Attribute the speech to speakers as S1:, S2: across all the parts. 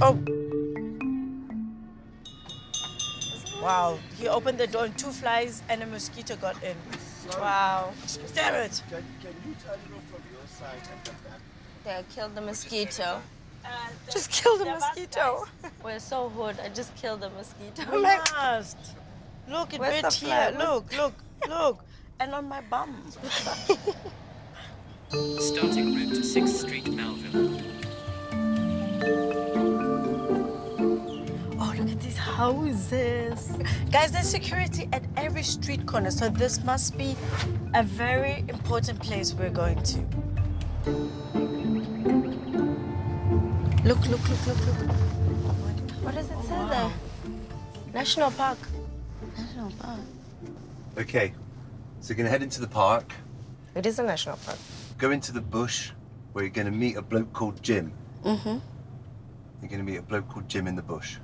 S1: Oh. Wow, he opened the door and 2 flies and a mosquito got in.
S2: Sorry.
S1: Wow. Damn it.
S2: Can you turn it off from your side and come back?
S3: They killed the mosquito.
S1: Just kill the mosquito.
S3: We're so hood. I just killed the mosquito.
S1: We must. Look, it
S3: Where's
S1: bit
S3: the
S1: here.
S3: fly?
S1: Look. And on my bum.
S4: Starting route to 6th Street, Melville.
S1: Oh, look at these houses. Guys, there's security at every street corner, so this must be a very important place we're going to. Look.
S3: What does it say there? National Park. National Park.
S2: Okay, so you're gonna head into the park,
S3: It is a national park.
S2: go into the bush where you're gonna meet a bloke called Jim.
S3: Mm-hmm.
S2: You're gonna meet a bloke called Jim in the bush.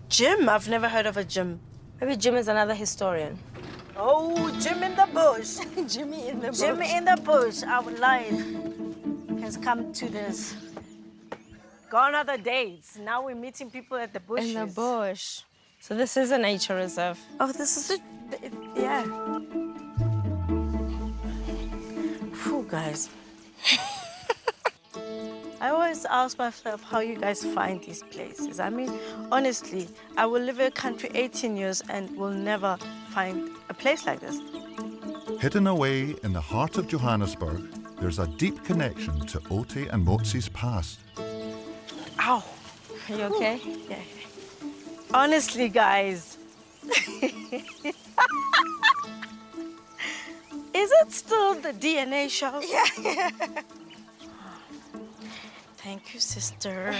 S1: Jim? I've never heard of a Jim.
S3: Maybe Jim is another historian.
S1: Oh, Jim in the bush.
S3: Jimmy in the
S1: Jimmy in the bush. Our life has come to this. Gone are the days. Now we're meeting people at the bushes.
S3: In the bush. So this is a nature reserve.
S1: Oh, this is yeah. Phew, guys. I always ask myself how you guys find these places. I mean, honestly, I will live in a country 18 years and will never find a place like this.
S5: Hidden away in the heart of Johannesburg, there's a deep connection to Oti and Motsi's past.
S1: Ow.
S3: Are you okay?
S1: Yeah. Honestly, guys. Is it still the DNA show? Yeah. Thank you, sister.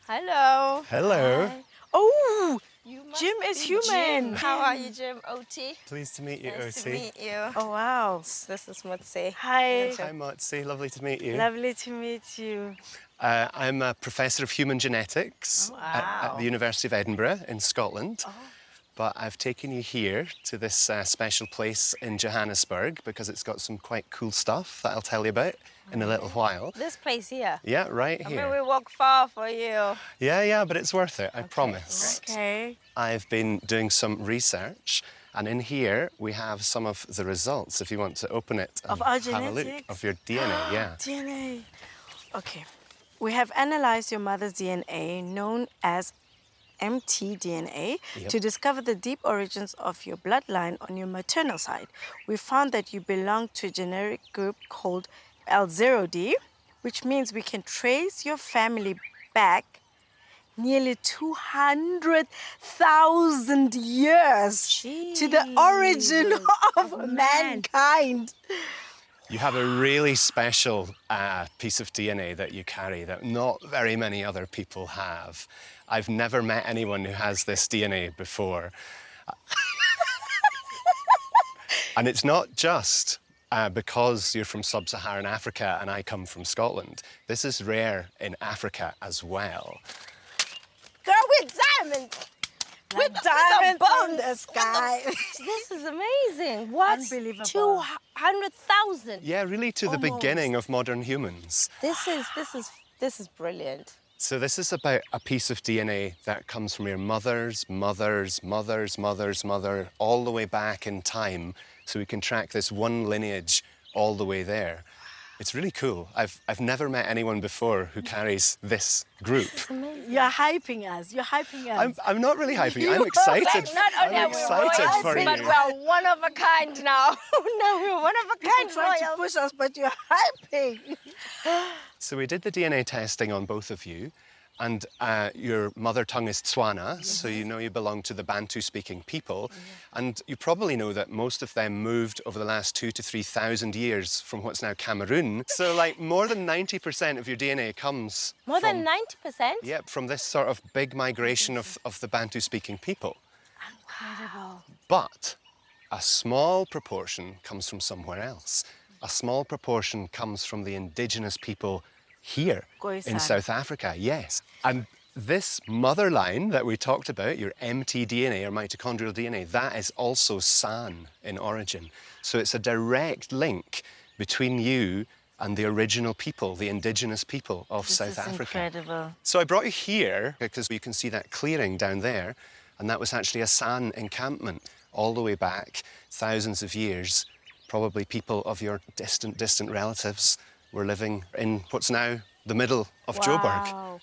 S3: Hello.
S6: Hello.
S1: Hi. Oh,
S3: You must
S1: Jim is
S3: be
S1: human.
S3: Jim. How are you, Jim? OT?
S6: Pleased to meet you,
S3: Nice to
S6: Oti.
S3: meet you.
S1: Oh, wow.
S3: This is Motsi.
S1: Hi.
S6: Hi, Motsi. Lovely to meet you.
S1: Lovely to meet you.
S6: I'm a professor of human genetics at the University of Edinburgh in Scotland. But I've taken you here to this special place in Johannesburg because it's got some quite cool stuff that I'll tell you about in a little while.
S3: This place here.
S6: Yeah, right
S3: I mean,
S6: here.
S3: we walk far for you.
S6: Yeah, but it's worth it, I promise.
S1: Okay.
S6: I've been doing some research, and in here we have some of the results, if you want to open it and
S1: Of our
S6: have a look
S1: genetics?
S6: of your DNA, yeah.
S1: DNA. Okay. We have analyzed your mother's DNA, known as mtDNA, to discover the deep origins of your bloodline on your maternal side. We found that you belong to a genetic group called L0D, which means we can trace your family back nearly 200,000 years to the origin of mankind.
S6: You have a really special piece of DNA that you carry that not very many other people have. I've never met anyone who has this DNA before. And it's not just because you're from sub-Saharan Africa and I come from Scotland. This is rare in Africa as well.
S3: Girl, we're diamonds.
S1: With diamonds in the sky.
S3: This is amazing. What?
S1: Unbelievable.
S3: 200,000.
S6: Yeah, really to the beginning of modern humans.
S3: This is brilliant.
S6: So this is about a piece of DNA that comes from your mother's mother's mother's mother's mother all the way back in time, so we can track this one lineage all the way there. It's really cool. I've never met anyone before who carries this group.
S1: You're hyping us. You're hyping us.
S6: I'm not really hyping you. I'm excited.
S3: Not only
S6: I'm
S3: are we
S6: excited
S3: royals,
S6: for
S3: but
S6: you.
S3: we're one of a kind now. Now we're one of a
S1: People
S3: kind
S1: try to
S3: royals.
S1: push us, but you're hyping.
S6: So we did the DNA testing on both of you, and your mother tongue is Tswana, so you know you belong to the Bantu-speaking people. And you probably know that most of them moved over the last 2,000 to 3,000 years from what's now Cameroon. So like more than 90% of your DNA comes
S3: More
S6: from,
S3: than 90%?
S6: Yep, from this sort of big migration of the Bantu-speaking people.
S1: Incredible.
S6: But a small proportion comes from somewhere else. A small proportion comes from the indigenous people here in South Africa, yes. And this mother line that we talked about, your mtDNA or mitochondrial DNA, that is also San in origin. So it's a direct link between you and the original people, the indigenous people of
S1: This
S6: South
S1: is
S6: Africa.
S1: incredible.
S6: So I brought you here because you can see that clearing down there, and that was actually a San encampment all the way back thousands of years. Probably people of your distant relatives were living in what's now the middle of Joburg.
S1: Wow.